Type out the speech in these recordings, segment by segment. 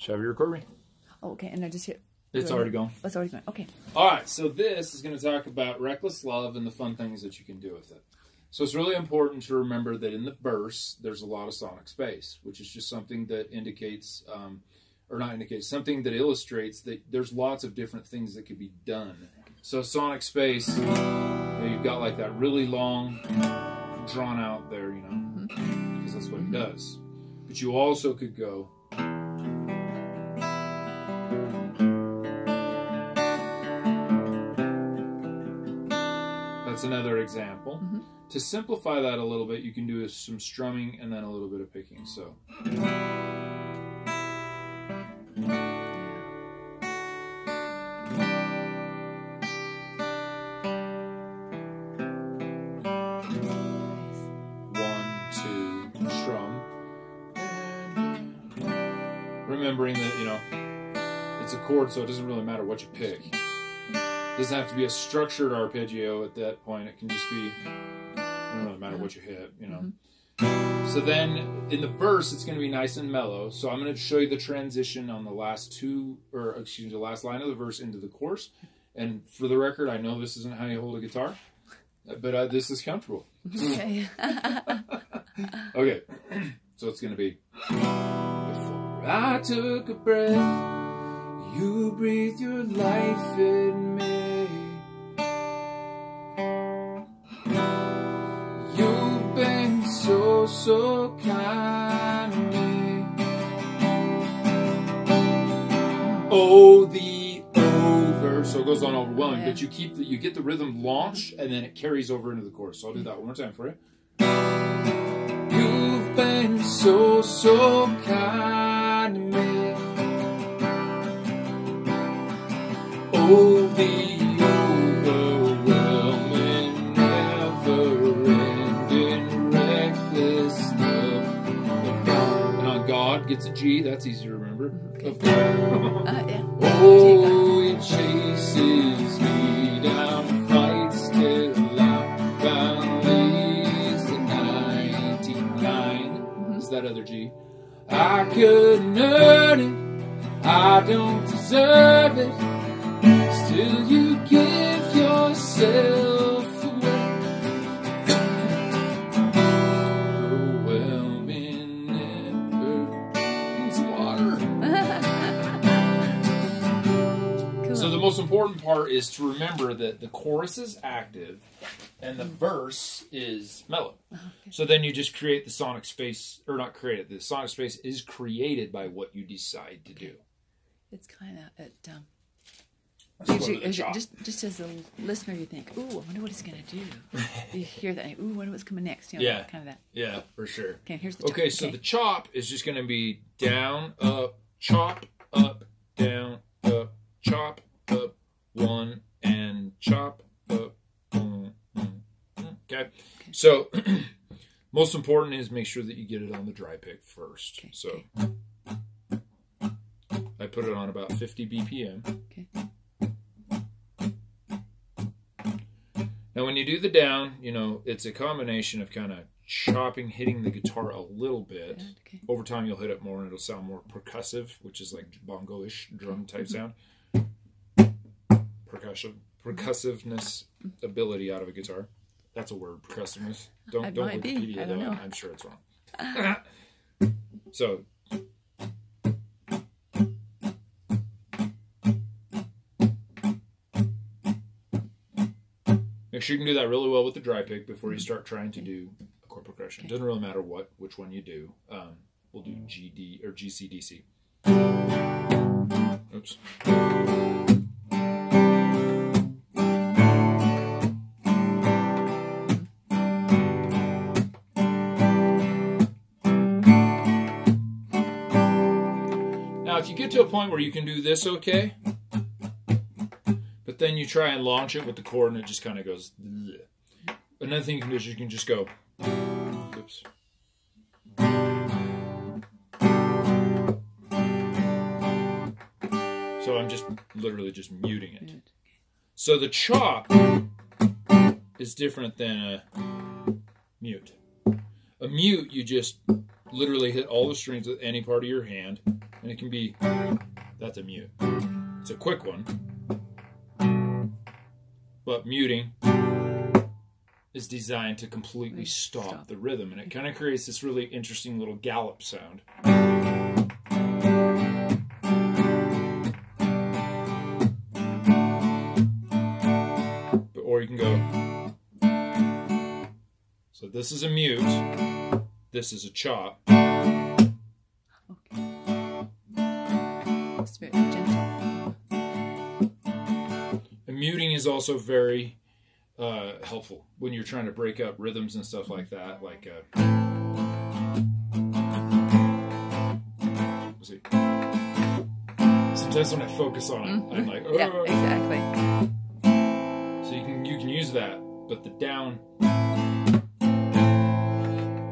Shall we record me? Oh, okay, and I just hit... It's already gone. It's already gone. Okay. All right, so this is going to talk about reckless love and the fun things that you can do with it. So it's really important to remember that in the verse, there's a lot of sonic space, which is just something that indicates, or not indicates, something that illustrates that there's lots of different things that could be done. So sonic space, you've got like that really long, drawn out there, because that's what it does. But you also could go... That's another example. To simplify that a little bit, you can do some strumming and then a little bit of picking. So. One, two, strum. Remembering that, it's a chord, so it doesn't really matter what you pick. It doesn't have to be a structured arpeggio at that point. It can just be, it doesn't really matter what you hit, So then in the verse, it's going to be nice and mellow. So I'm going to show you the transition on the last the last line of the verse into the chorus. And for the record, I know this isn't how you hold a guitar, but this is comfortable. Okay. Okay. So it's going to be, before I took a breath, you breathed your life in me. You've been so, so kind to me. Oh, the over. So it goes on overwhelming, but you get the rhythm launch, and then it carries over into the chorus. So I'll do that one more time for you. You've been so, so kind to me. Oh, the overwhelming, never-ending, reckless love of God. And on God gets a G, that's easy to remember. Okay. Of God. Yeah. Oh, it chases me down, fights till I finally leaves the 99. Is that other G? I couldn't earn it, I don't deserve it. Still you give yourself away. Overwhelming, never needs water. Cool. So the most important part is to remember that the chorus is active and the verse is mellow. Okay. So then you just create the sonic space, or not create it, the sonic space is created by what you decide to do. It's kind of Usually, just as a listener, you think, "Ooh, I wonder what he's gonna do." You hear that? Ooh, I wonder what's coming next. Yeah, kind of that. Yeah, for sure. Okay, here's the chop. Okay, so the chop is just going to be down, up, chop, up, down, up, chop, up, one, and chop, up, Okay, so most important is make sure that you get it on the dry pick first. Okay, so I put it on about 50 BPM. Okay. Now, when you do the down, it's a combination of kind of chopping, hitting the guitar a little bit. Okay. Over time, you'll hit it more, and it'll sound more percussive, which is like bongo-ish drum type sound. Percussiveness ability out of a guitar. That's a word, percussiveness. Don't Wikipedia that one. I'm sure it's wrong. So. Make sure you can do that really well with the dry pick before you start trying to do a chord progression. Doesn't really matter which one you do. We'll do G, D, or G, C, D, C. Oops. Now, if you get to a point where you can do this okay, but then you try and launch it with the chord and it just kind of goes. Bleh. Another thing you can do is you can just go. Oops. So I'm just literally just muting it. So the chop is different than a mute. A mute, you just literally hit all the strings with any part of your hand, and it can be, that's a mute. It's a quick one, but muting is designed to completely stop the rhythm, and it kind of creates this really interesting little gallop sound. Or you can go, so this is a mute, this is a chop. Okay. It's very gentle. And muting is also very helpful when you're trying to break up rhythms and stuff like that. Like, let's see. Sometimes when I focus on it, I'm like, oh. Yeah, exactly. So you can use that, but the down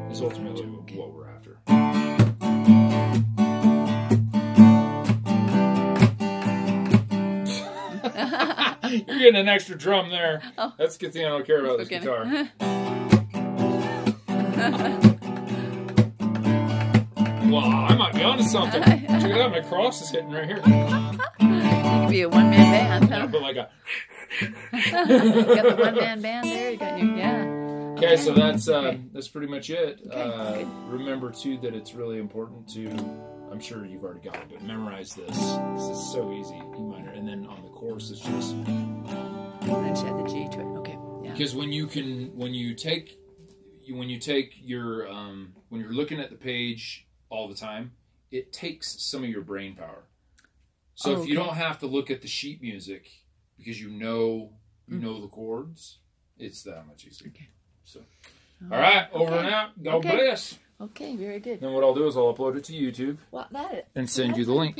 is ultimately what we're after. You're getting an extra drum there. Oh. That's a good thing I don't care about this guitar. Well, I might be onto something. Check it out, my cross is hitting right here. You could be a one-man band, huh? Yeah, but like a... You got the one-man band there. You got your, yeah. Okay, so that's pretty much it. Okay, remember too that it's really important to, I'm sure you've already got it, but memorize this. This is so easy, E minor, and then on the chorus it's just. And then just add the G to it. Okay. Yeah. Because when you take your when you're looking at the page all the time, it takes some of your brain power. So if you don't have to look at the sheet music because you know the chords, it's that much easier. Okay. So, all right, over and out. God bless. Okay, very good. Then what I'll do is I'll upload it to YouTube and send you the link.